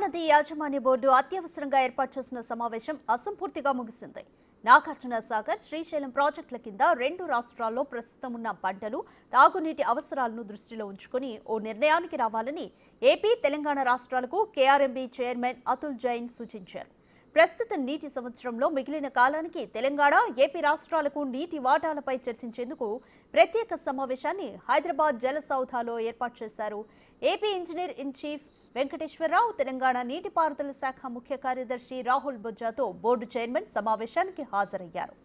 కృష్ణానది యాజమాన్య బోర్డు అత్యవసరంగా ఏర్పాటు చేసిన సమావేశం అసంపూర్తిగా ముగిసింది. నాగార్జున సాగర్, శ్రీశైలం ప్రాజెక్టుల కింద రెండు రాష్ట్రాల్లో ప్రస్తుతం ఉన్న పంటలు, తాగునీటి అవసరాలను దృష్టిలో ఉంచుకుని ఓ నిర్ణయానికి రావాలని ఏపీ, తెలంగాణ రాష్ట్రాలకు కేఆర్ఎంబీ చైర్మన్ అతుల్ జైన్ సూచించారు. ప్రస్తుత నీటి సంవత్సరంలో మిగిలిన కాలానికి తెలంగాణ, ఏపీ రాష్ట్రాలకు నీటి వాటాలపై చర్చించేందుకు ప్రత్యేక సమావేశాన్ని హైదరాబాద్ జలసౌధలో ఏర్పాటు చేశారు. AP engineer in chief Venkateswararao, Telangana నీటిపారుదల శాఖ ముఖ్య కార్యదర్శి రాహుల్ బొజ్జాతో బోర్డు చైర్మన్ సమావేశానికి హాజరయ్యారు.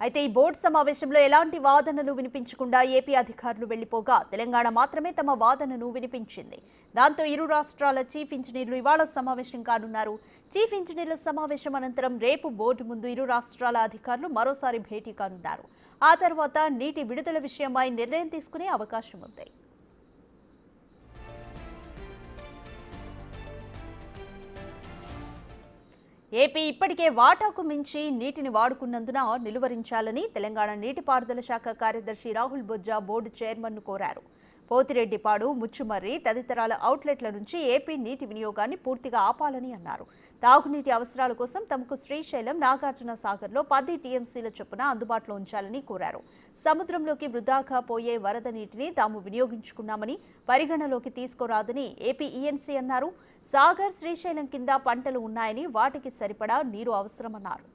అయితే ఈ బోర్డు సమావేశంలో ఎలాంటి వాదనలు వినిపించకుండా ఏపీ అధికారులు వెళ్లిపోగా తెలంగాణ మాత్రమే తమ వాదనను వినిపించింది. దాంతో ఇరు రాష్ట్రాల చీఫ్ ఇంజనీర్లు ఇవాళ సమావేశం కానున్నారు. చీఫ్ ఇంజనీర్ల సమావేశం అనంతరం రేపు బోర్డు ముందు ఇరు రాష్ట్రాల అధికారులు మరోసారి భేటీ కానున్నారు. ఆ తర్వాత నీటి విడుదల విషయమై నిర్ణయం తీసుకునే అవకాశం ఉంది. ఏపీ ఇప్పటికే వాటాకు మించి నీటిని వాడుకున్నందున నిలువరించాలని తెలంగాణ నీటిపారుదల శాఖ కార్యదర్శి రాహుల్ బొజ్జా బోర్డు చైర్మన్ను కోరారు. పోతిరెడ్డిపాడు, ముచ్చుమర్రి తదితరాల అవుట్లెట్ల నుంచి ఏపీ నీటి వినియోగాన్ని పూర్తిగా ఆపాలని అన్నారు. తాగునీటి అవసరాల కోసం తమకు శ్రీశైలం, నాగార్జున సాగర్లో 10 టీఎంసీల చొప్పున అందుబాటులో ఉంచాలని కోరారు. సముద్రంలోకి వృధాగా పోయే వరద నీటిని తాము వినియోగించుకున్నామని పరిగణలోకి తీసుకోరాదని ఏపీ ఈఎన్సీ అన్నారు. సాగర్, శ్రీశైలం కింద పంటలు ఉన్నాయని వాటికి సరిపడా నీరు అవసరమన్నారు.